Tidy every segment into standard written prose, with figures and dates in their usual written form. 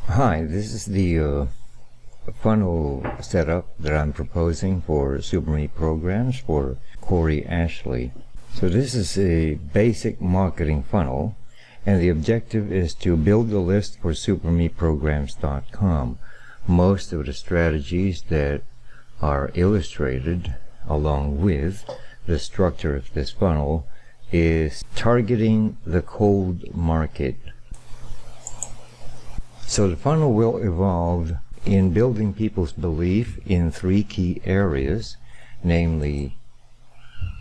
Hi, this is the funnel setup that I'm proposing for SuperMe programs for Corey Ashley. So this is a basic marketing funnel, and the objective is to build a list for SuperMePrograms.com. Most of the strategies that are illustrated along with the structure of this funnel is targeting the cold market. So the funnel will evolve in building people's belief in three key areas, namely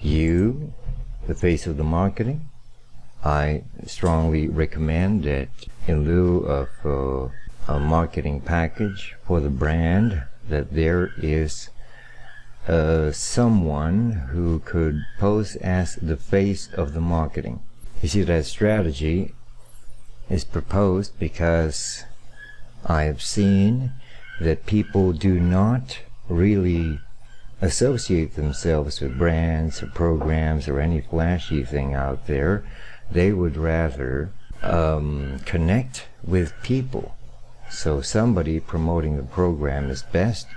you, the face of the marketing. I strongly recommend that in lieu of a marketing package for the brand, that there is someone who could pose as the face of the marketing. You see, that strategy is proposed because I have seen that people do not really associate themselves with brands or programs or any flashy thing out there. They would rather connect with people. So somebody promoting the program is best,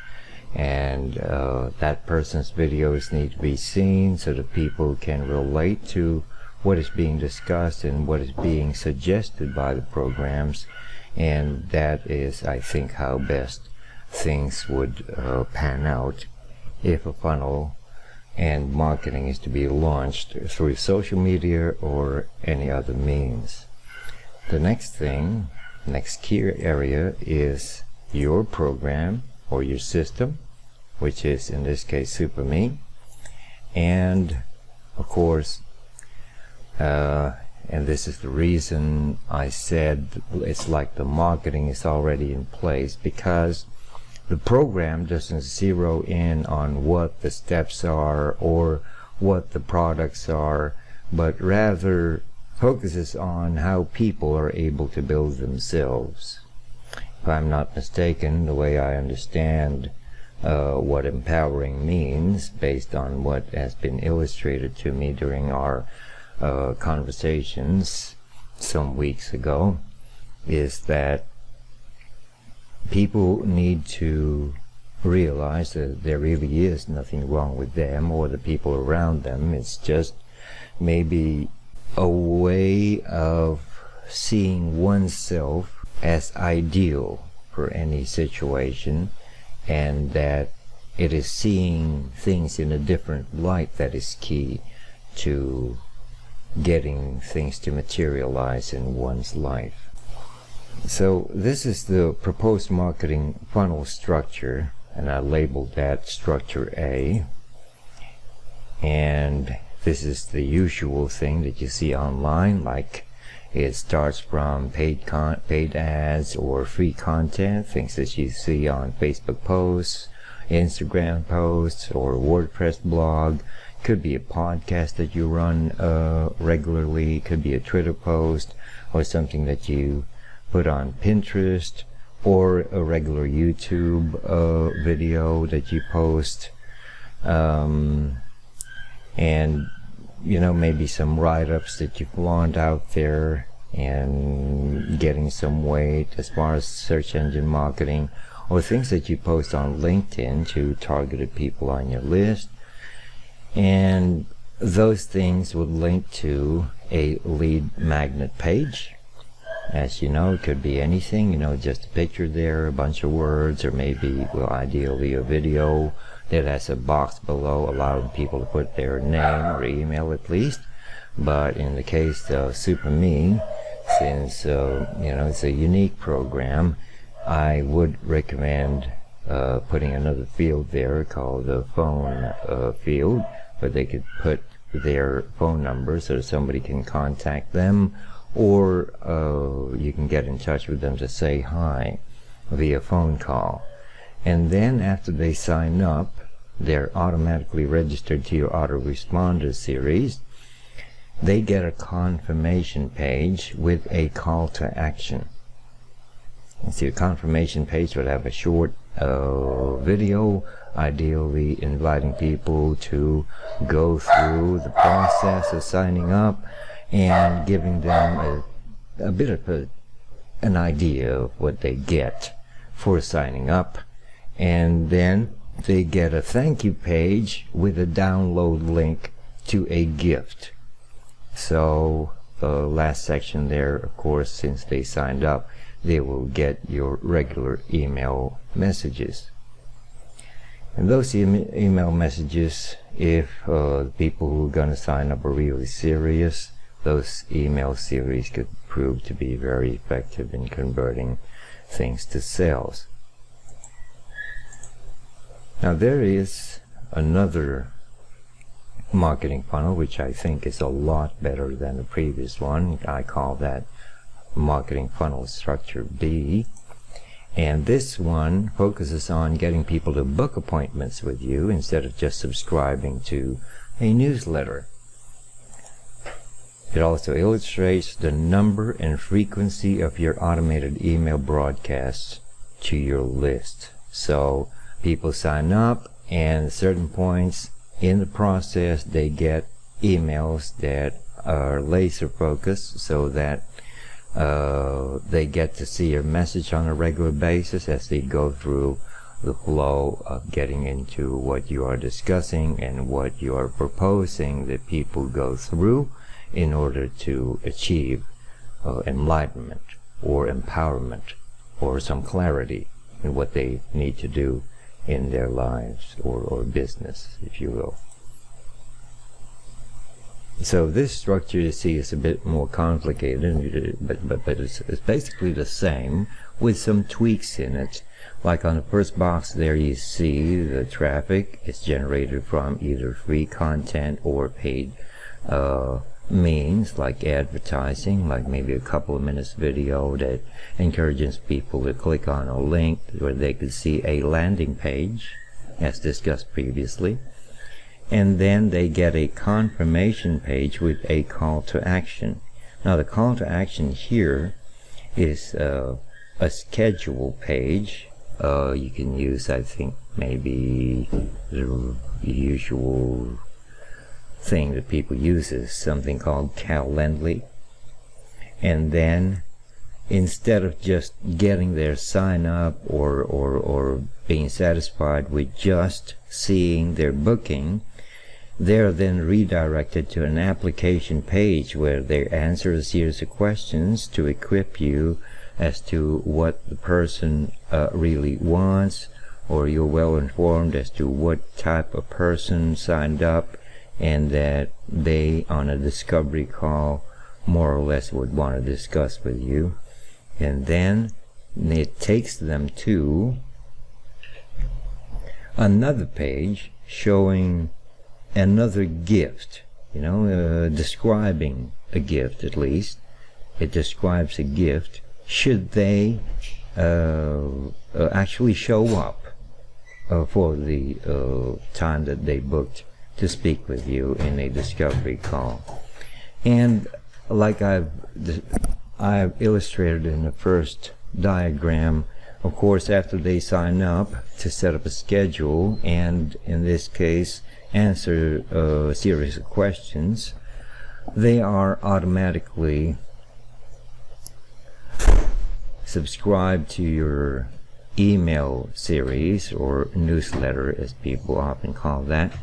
and that person's videos need to be seen so that people can relate to what is being discussed and what is being suggested by the programs. And that is, I think, how best things would pan out if a funnel and marketing is to be launched through social media or any other means. The next key area is your program or your system, which is in this case SuperMe, and of course and this is the reason I said it's like the marketing is already in place, because the program doesn't zero in on what the steps are or what the products are, but rather focuses on how people are able to build themselves. If I'm not mistaken, the way I understand what empowering means, based on what has been illustrated to me during our conversations some weeks ago, is that people need to realize that there really is nothing wrong with them or the people around them. It's just maybe a way of seeing oneself as ideal for any situation, and that it is seeing things in a different light that is key to getting things to materialize in one's life. So this is the proposed marketing funnel structure, and I labeled that structure A. And this is the usual thing that you see online, like it starts from paid ads or free content, things that you see on Facebook posts, Instagram posts, or WordPress blog. Could be a podcast that you run regularly, could be a Twitter post, or something that you put on Pinterest, or a regular YouTube video that you post, and maybe some write-ups that you flaunt out there, and getting some weight as far as search engine marketing, or things that you post on LinkedIn to targeted people on your list. And those things would link to a lead magnet page. As you know, it could be anything, just a picture there, a bunch of words, or maybe, ideally a video that has a box below allowing people to put their name or email at least. But in the case of SuperMe, since it's a unique program, I would recommend putting another field there called the phone field, where they could put their phone number so somebody can contact them, or you can get in touch with them to say hi via phone call. And then after they sign up, they're automatically registered to your autoresponder series. They get a confirmation page with a call to action. And see, the confirmation page would have a short video, ideally inviting people to go through the process of signing up and giving them a bit of a an idea of what they get for signing up, and then they get a thank you page with a download link to a gift. So the last section there, of course, since they signed up, they will get your regular email messages. And those email messages, if people who are going to sign up are really serious, those email series could prove to be very effective in converting things to sales. Now there is another marketing funnel which I think is a lot better than the previous one. I call that marketing funnel structure B. And this one focuses on getting people to book appointments with you instead of just subscribing to a newsletter. It also illustrates the number and frequency of your automated email broadcasts to your list. So people sign up, and at certain points in the process they get emails that are laser focused, so that they get to see your message on a regular basis as they go through the flow of getting into what you are discussing and what you are proposing that people go through in order to achieve enlightenment or empowerment or some clarity in what they need to do in their lives or business, if you will. So this structure, you see, is a bit more complicated, but it's basically the same with some tweaks in it. Like on the first box there, you see the traffic is generated from either free content or paid means, like advertising, like maybe a couple of minutes video that encourages people to click on a link where they could see a landing page, as discussed previously. And then they get a confirmation page with a call to action. Now the call to action here is a schedule page. You can use, I think, maybe the usual thing that people use is something called Calendly. And then instead of just getting their sign up or being satisfied with just seeing their booking, they're then redirected to an application page where they answer a series of questions to equip you as to what the person really wants, or you're well informed as to what type of person signed up, and that they, on a discovery call, more or less would want to discuss with you. And then it takes them to another page showing another gift, describing a gift. At least it describes a gift should they actually show up for the time that they booked to speak with you in a discovery call. And like I've illustrated in the first diagram, of course, after they sign up to set up a schedule, and in this case answer a series of questions, they are automatically subscribed to your email series, or newsletter as people often call that.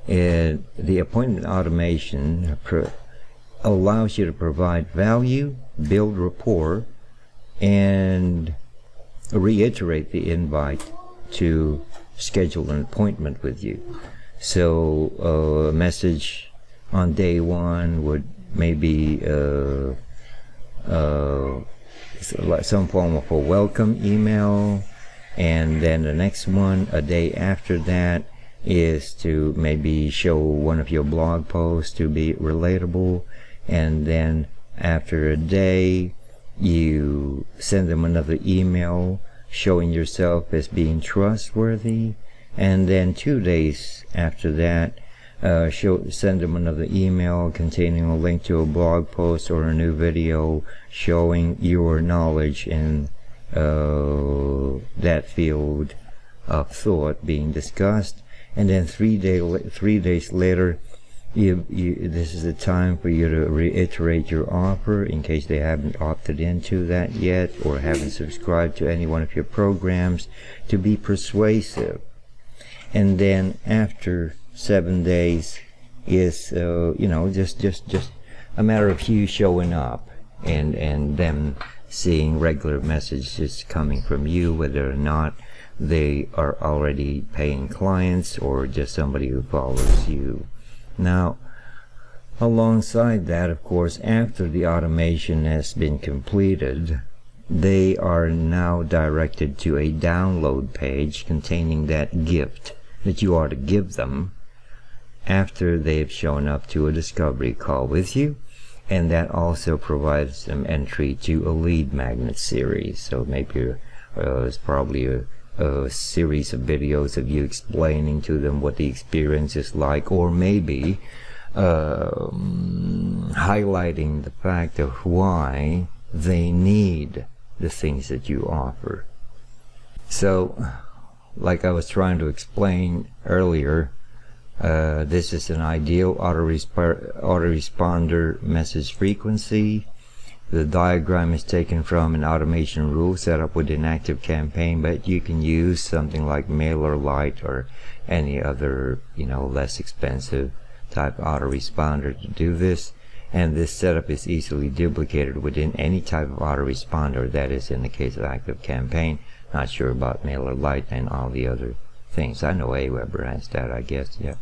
And the appointment automation allows you to provide value, build rapport, and reiterate the invite to schedule an appointment with you. So a message on day one would maybe some form of a welcome email, and then the next one, a day after that, is to maybe show one of your blog posts to be relatable, and then after a day you send them another email showing yourself as being trustworthy, and then 2 days after that send them another email containing a link to a blog post or a new video showing your knowledge in that field of thought being discussed. And then 3 days later, this is the time for you to reiterate your offer in case they haven't opted into that yet or haven't subscribed to any one of your programs, to be persuasive. And then after 7 days is just a matter of you showing up and them seeing regular messages coming from you, whether or not they are already paying clients or just somebody who follows you. Now, alongside that, of course, after the automation has been completed, they are now directed to a download page containing that gift that you are to give them after they've shown up to a discovery call with you. And that also provides them entry to a lead magnet series. So maybe it's probably a series of videos of you explaining to them what the experience is like, or maybe highlighting the fact of why they need the things that you offer. So, like I was trying to explain earlier, this is an ideal autoresponder message frequency. The diagram is taken from an automation rule set up within ActiveCampaign, but you can use something like MailerLite or any other, less expensive type autoresponder to do this. And this setup is easily duplicated within any type of autoresponder. That is in the case of ActiveCampaign. Not sure about MailerLite and all the other things. I know Aweber has that, I guess, yeah.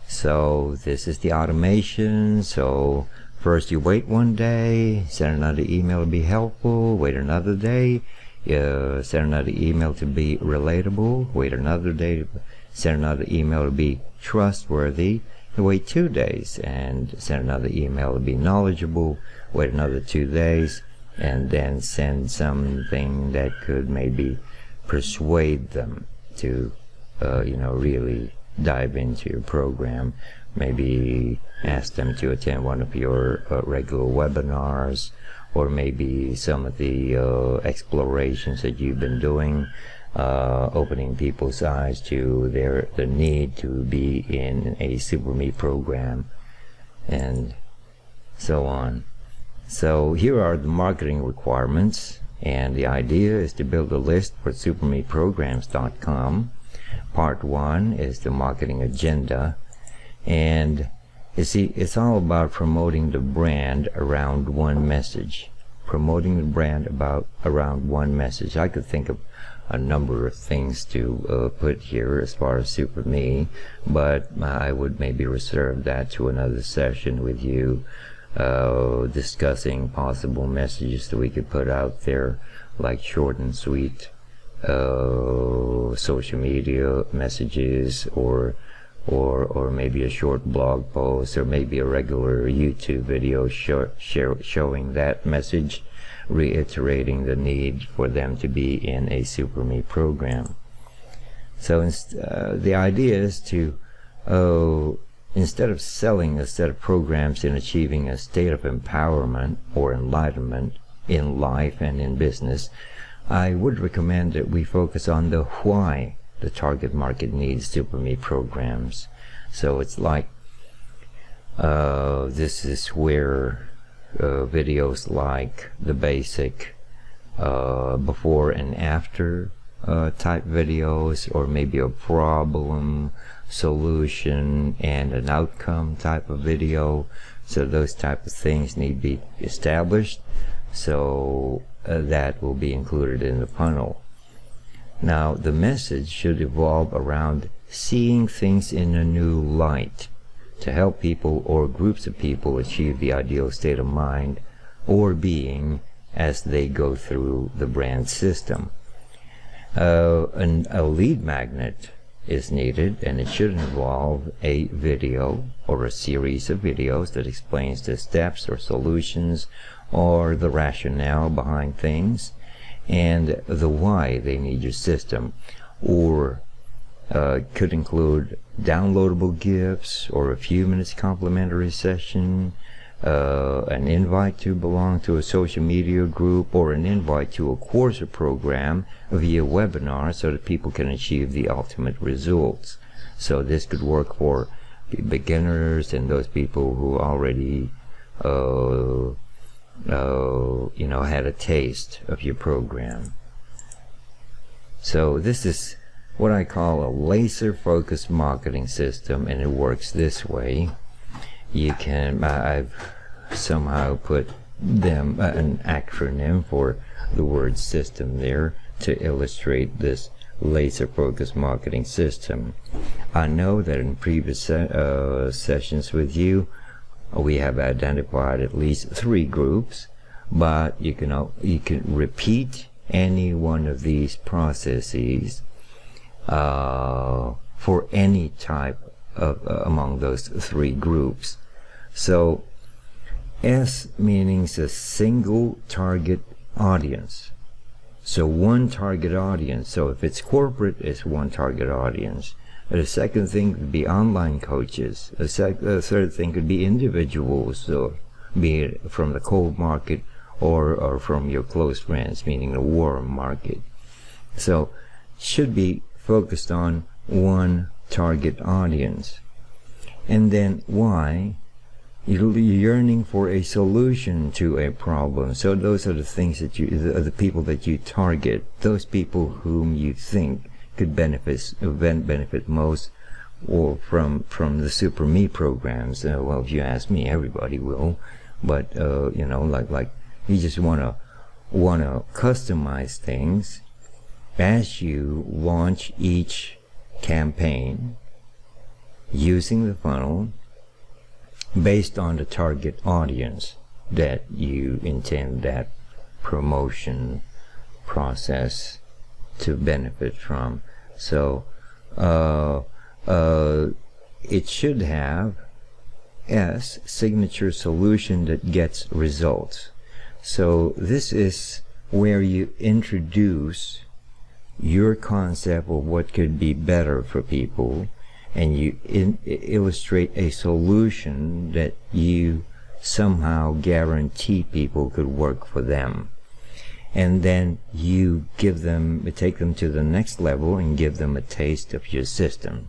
So this is the automation. So first you wait 1 day, send another email to be helpful, wait another day, send another email to be relatable, wait another day, send another email to be trustworthy, wait 2 days, and send another email to be knowledgeable, wait another 2 days, and then send something that could maybe persuade them to really dive into your program. Maybe ask them to attend one of your regular webinars, or maybe some of the explorations that you've been doing, opening people's eyes to the need to be in a SuperMe program, and so on. So here are the marketing requirements, and the idea is to build a list for SuperMePrograms.com. Part 1 is the marketing agenda, and it's all about promoting the brand around one message. Promoting the brand around one message. I could think of a number of things to put here as far as SuperMe, but I would maybe reserve that to another session with you, discussing possible messages that we could put out there, like short and sweet social media messages, or maybe a short blog post, or maybe a regular YouTube video showing that message, reiterating the need for them to be in a SuperMe program. So the idea is to instead of selling a set of programs and achieving a state of empowerment or enlightenment in life and in business, I would recommend that we focus on the why the target market needs SuperMe programs. So it's like this is where videos like the basic before and after type videos, or maybe a problem, solution, and an outcome type of video. So those type of things need to be established. So that will be included in the funnel. Now, the message should evolve around seeing things in a new light to help people or groups of people achieve the ideal state of mind or being as they go through the brand system. A lead magnet is needed, and it should involve a video or a series of videos that explains the steps or solutions or the rationale behind things and the why they need your system, or could include downloadable gifts or a few minutes complimentary session, an invite to belong to a social media group, or an invite to a course or program via webinar so that people can achieve the ultimate results. So this could work for beginners and those people who already had a taste of your program. So this is what I call a laser-focused marketing system, and it works this way. You can, I've somehow put them an acronym for the word system there to illustrate this laser-focused marketing system. I know that in previous sessions with you, we have identified at least 3 groups, but you can repeat any one of these processes for any type of among those 3 groups. So S meaning a single target audience. So one target audience. So if it's corporate, it's one target audience. The second thing could be online coaches. The third thing could be individuals, so be it from the cold market or from your close friends, meaning the warm market. So should be focused on one target audience. And then why? You're yearning for a solution to a problem. So those are the things that the people that you target, those people whom you think could benefit most, or from the Super Me programs. Well, if you ask me, everybody will. But like you just wanna customize things as you launch each campaign using the funnel based on the target audience that you intend that promotion process to benefit from. So it should have S, signature solution that gets results. So this is where you introduce your concept of what could be better for people, and you illustrate a solution that you somehow guarantee people could work for them. And then you take them to the next level and give them a taste of your system.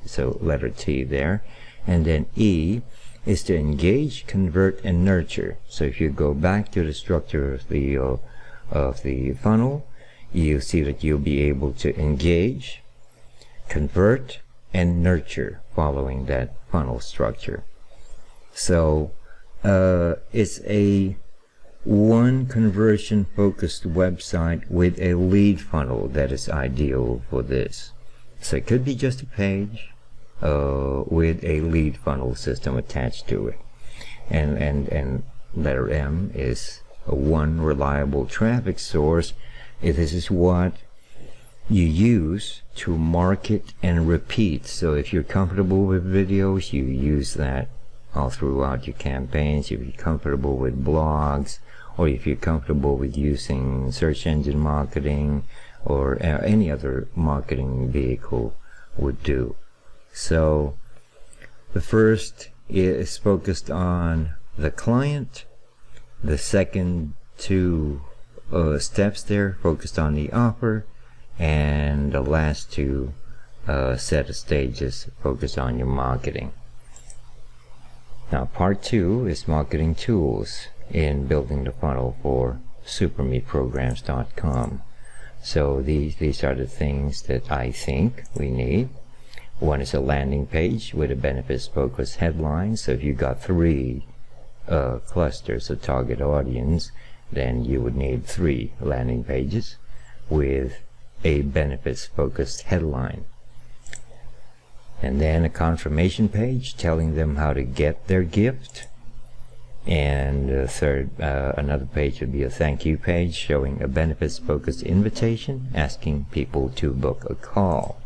So letter T there. And then E is to engage, convert, and nurture. So if you go back to the structure of the funnel, you see that you'll be able to engage, convert, and nurture following that funnel structure. So it's a one conversion focused website with a lead funnel that is ideal for this. So it could be just a page with a lead funnel system attached to it, and letter M is a one reliable traffic source. This is what you use to market and repeat. So if you're comfortable with videos, you use that all throughout your campaigns. If you're comfortable with blogs, or if you're comfortable with using search engine marketing or any other marketing vehicle would do. So the first is focused on the client. The second 2 steps there focused on the offer, and the last 2 set of stages focused on your marketing. Now part 2 is marketing tools in building the funnel for supermeprograms.com. So these are the things that I think we need. One is a landing page with a benefits focused headline. So if you got 3 clusters of target audience, then you would need 3 landing pages with a benefits focused headline. And then a confirmation page telling them how to get their gift. And another page would be a thank you page showing a benefits focused invitation asking people to book a call.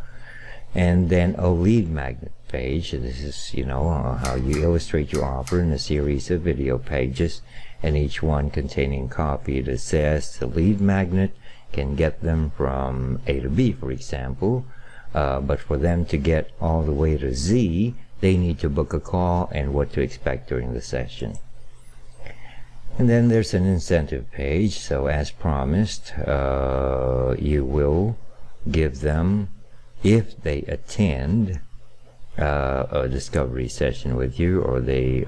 And then a lead magnet page. This is how you illustrate your offer in a series of video pages, and each one containing copy that says the lead magnet can get them from A to B, for example, but for them to get all the way to Z, they need to book a call and what to expect during the session. And then there's an incentive page. So as promised, you will give them, if they attend a discovery session with you, or they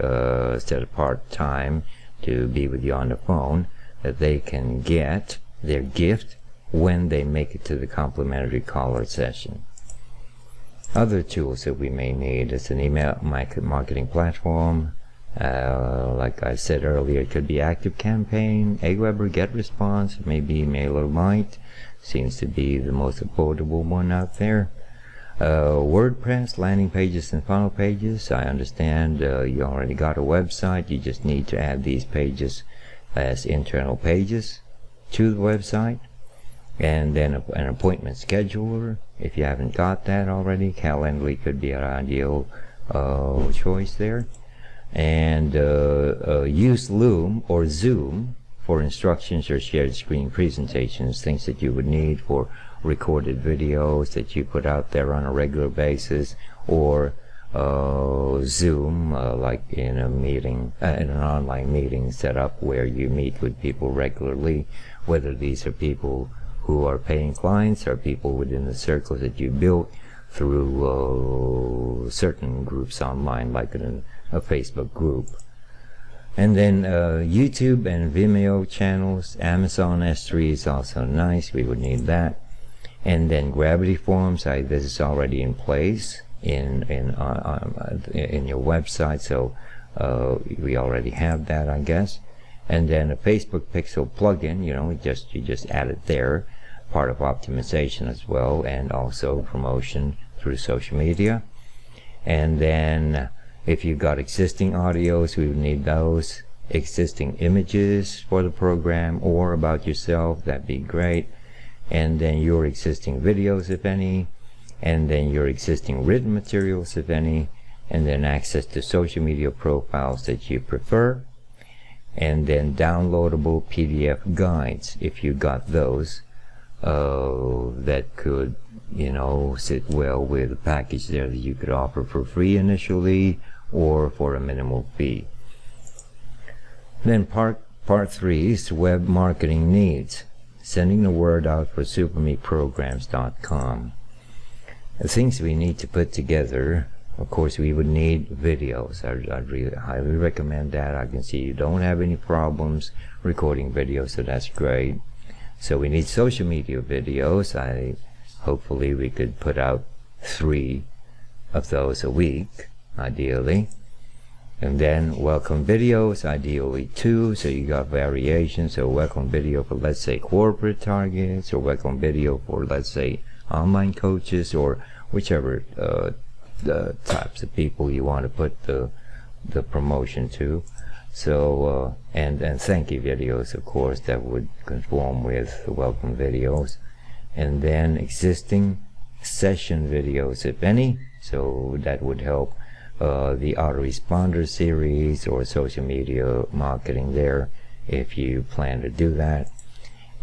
set apart time to be with you on the phone, that they can get their gift when they make it to the complimentary caller session. Other tools that we may need is an email marketing platform. Like I said earlier, it could be ActiveCampaign, Aweber, GetResponse, maybe MailerLite. Seems to be the most affordable one out there. WordPress, landing pages and funnel pages. I understand you already got a website. You just need to add these pages as internal pages to the website. And then an appointment scheduler. If you haven't got that already, Calendly could be an ideal choice there. And use Loom or Zoom for instructions or shared screen presentations, things that you would need for recorded videos that you put out there on a regular basis, or Zoom, like in a meeting, in an online meeting setup where you meet with people regularly, whether these are people who are paying clients or people within the circles that you built through certain groups online, like in a Facebook group. And then YouTube and Vimeo channels. Amazon S3 is also nice. We would need that. And then Gravity Forms. This is already in place in your website, so we already have that, I guess. And then a Facebook Pixel plugin. You just add it there. Part of optimization as well, and also promotion through social media. And then if you've got existing audios, we would need those. Existing images for the program or about yourself, that'd be great. And then your existing videos, if any. And then your existing written materials, if any. And then access to social media profiles that you prefer. And then downloadable PDF guides, if you got those. That could, sit well with a package there that you could offer for free initially or for a minimal fee. Then part 3 is web marketing needs. Sending the word out for SuperMePrograms.com. The things we need to put together, of course, we would need videos. I'd really highly recommend that. I can see you don't have any problems recording videos, so that's great. So we need social media videos. Hopefully we could put out 3 of those a week, ideally. And then welcome videos, ideally 2, so you got variations. So welcome video for, let's say, corporate targets, or welcome video for, let's say, online coaches, or whichever the types of people you want to put the promotion to. So and thank you videos, of course, that would conform with the welcome videos. And then existing session videos, if any, so that would help the autoresponder series or social media marketing there, if you plan to do that.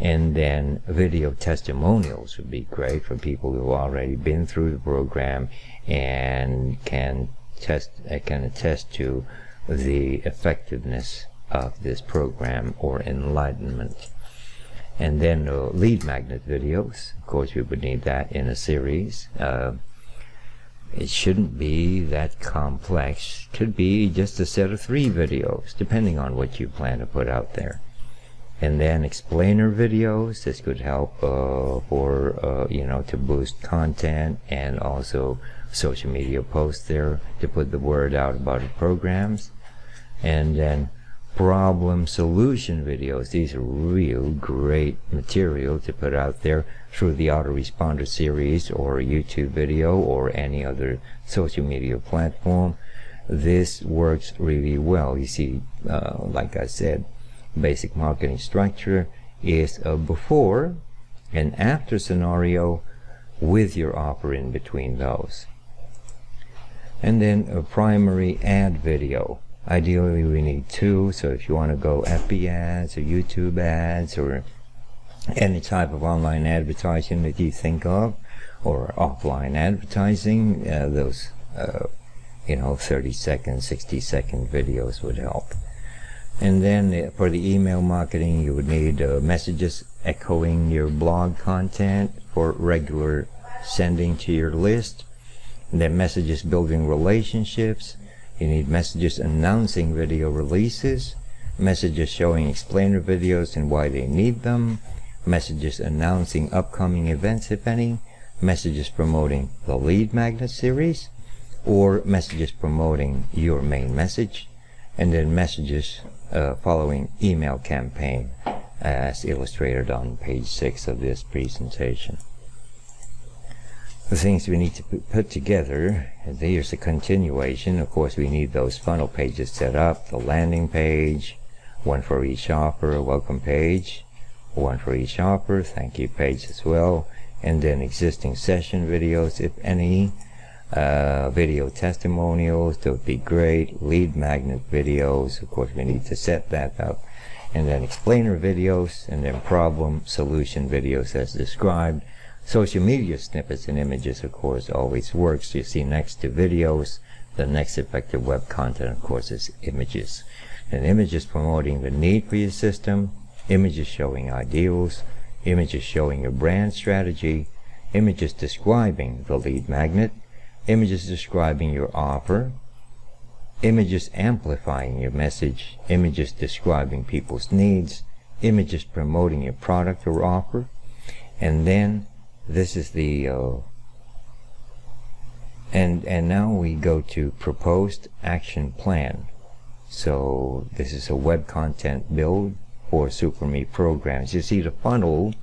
And then video testimonials would be great for people who've already been through the program and can attest to the effectiveness of this program or enlightenment. And then lead magnet videos. Of course, we would need that in a series. It shouldn't be that complex. It could be just a set of 3 videos, depending on what you plan to put out there. And then explainer videos. This could help to boost content, and also social media posts there to put the word out about the programs. And then problem solution videos. These are real great material to put out there through the autoresponder series or YouTube video or any other social media platform. This works really well. You see, like I said, basic marketing structure is a before and after scenario with your offer in between those. And then a primary ad video. Ideally we need 2, so if you want to go FB ads or YouTube ads or any type of online advertising that you think of, or offline advertising, those 30-second, 60-second videos would help. And then for the email marketing, you would need messages echoing your blog content for regular sending to your list. And then messages building relationships. You need messages announcing video releases, messages showing explainer videos and why they need them, messages announcing upcoming events, if any, messages promoting the lead magnet series, or messages promoting your main message, and then messages following email campaign as illustrated on page 6 of this presentation. The things we need to put together, here's a continuation. Of course, we need those funnel pages set up, the landing page, one for each offer, a welcome page, one for each offer, thank you page as well, and then existing session videos, if any, video testimonials, that would be great, lead magnet videos, of course we need to set that up, and then explainer videos, and then problem solution videos as described. Social media snippets and images, of course, always works. You see next to videos, the next effective web content, of course, is images. And images promoting the need for your system, images showing ideals, images showing your brand strategy, images describing the lead magnet, images describing your offer, images amplifying your message, images describing people's needs, images promoting your product or offer, and then this is the and now we go to proposed action plan. So this is a web content build for SuperMe programs. You see, the funnel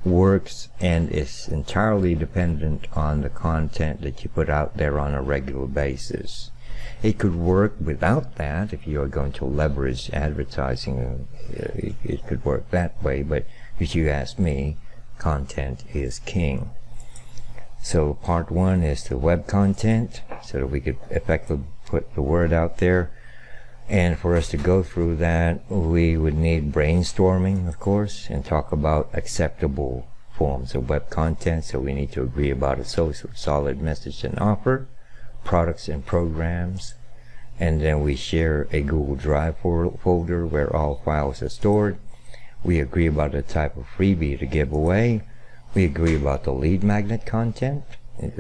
works and is entirely dependent on the content that you put out there on a regular basis. It could work without that if you are going to leverage advertising. It could work that way, but if you ask me, content is king. So part 1 is the web content, so that we could effectively put the word out there. And for us to go through that, we would need brainstorming, of course, and talk about acceptable forms of web content. So we need to agree about a solid message and offer, products and programs, and then we share a Google Drive folder where all files are stored. We agree about the type of freebie to give away. We agree about the lead magnet content,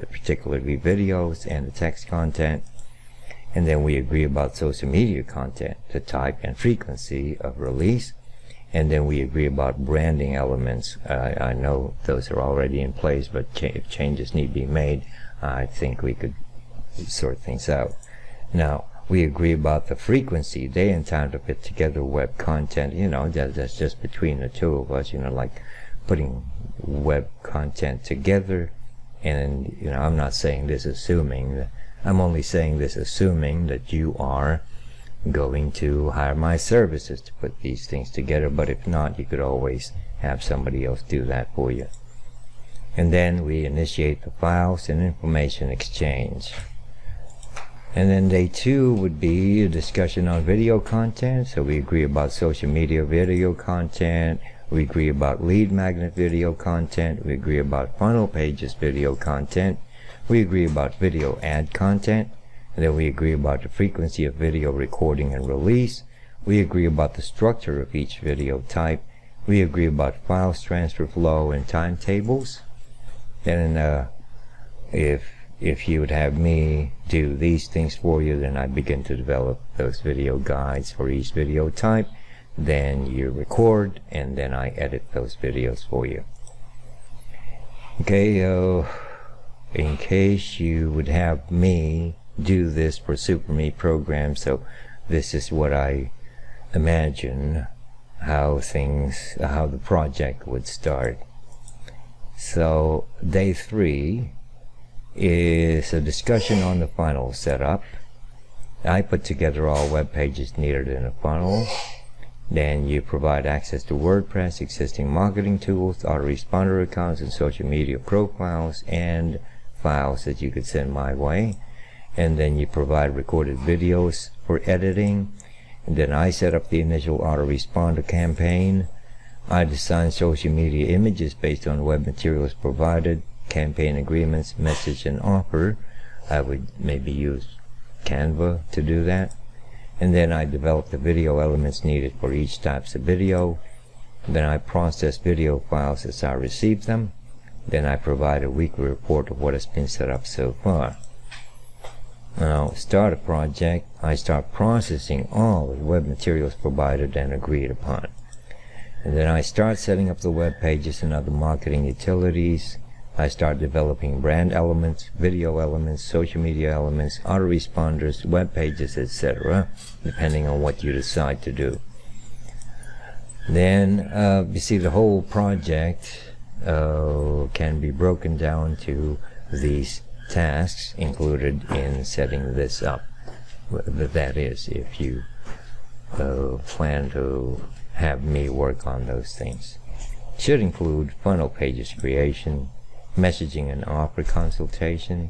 particularly videos and the text content. And then we agree about social media content, the type and frequency of release. And then we agree about branding elements. I know those are already in place, but if changes need to be made, I think we could sort things out. Now, we agree about the frequency, day and time to put together web content. You know, that's just between the two of us, you know, like putting web content together. And, you know, I'm not saying this assuming that, I'm only saying this assuming that you are going to hire my services to put these things together. But if not, you could always have somebody else do that for you. And then we initiate the files and information exchange. And then day 2 would be a discussion on video content. So we agree about social media video content. We agree about lead magnet video content. We agree about funnel pages video content. We agree about video ad content. And then we agree about the frequency of video recording and release. We agree about the structure of each video type. We agree about files transfer flow and timetables. And if you would have me do these things for you, then I begin to develop those video guides for each video type. Then you record, and then I edit those videos for you. Okay, in case you would have me do this for SuperMe programs, so this is what I imagine how the project would start. So day 3 is a discussion on the funnel setup. I put together all web pages needed in a funnel. Then you provide access to WordPress, existing marketing tools, autoresponder accounts, and social media profiles, and files that you could send my way. And then you provide recorded videos for editing. And then I set up the initial autoresponder campaign. I design social media images based on web materials provided, campaign agreements, message, and offer. I would maybe use Canva to do that. And then I develop the video elements needed for each types of video. Then I process video files as I receive them. Then I provide a weekly report of what has been set up so far. Now, start a project, I start processing all of the web materials provided and agreed upon. And then I start setting up the web pages and other marketing utilities. I start developing brand elements, video elements, social media elements, autoresponders, web pages, etc., depending on what you decide to do. Then, you see, the whole project can be broken down to these tasks included in setting this up. That is, if you plan to have me work on those things. Should include funnel pages creation, messaging and offer consultation,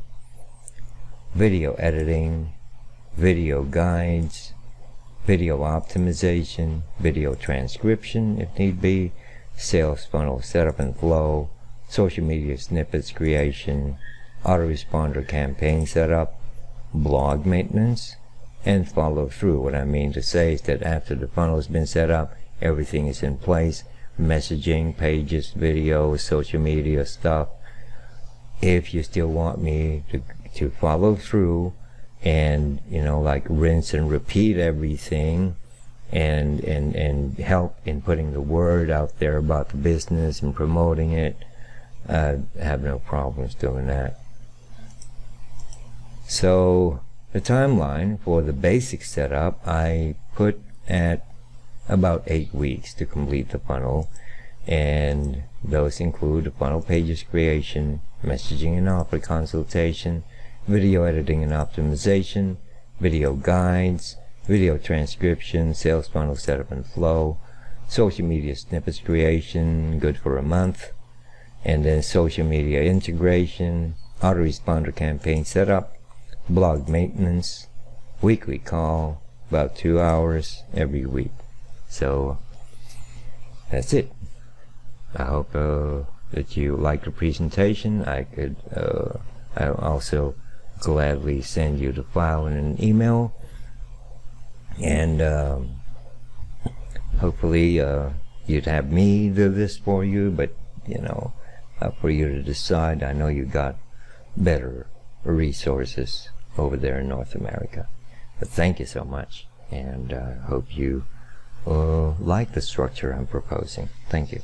video editing, video guides, video optimization, video transcription if need be, sales funnel setup and flow, social media snippets creation, autoresponder campaign setup, blog maintenance, and follow through. What I mean to say is that after the funnel has been set up, everything is in place, messaging, pages, videos, social media stuff. If you still want me to follow through and, like rinse and repeat everything and help in putting the word out there about the business and promoting it, I have no problems doing that. So the timeline for the basic setup I put at about 8 weeks to complete the funnel, and those include the funnel pages creation, messaging and offer consultation, video editing and optimization, video guides, video transcription, sales funnel setup and flow, social media snippets creation, good for a month, and then social media integration, autoresponder campaign setup, blog maintenance, weekly call, about 2 hours every week. So that's it. I hope that you liked the presentation. I'll also gladly send you the file in an email, and hopefully you'd have me do this for you, but for you to decide. I know you got better resources over there in North America. But thank you so much, and I hope you like the structure I'm proposing. Thank you.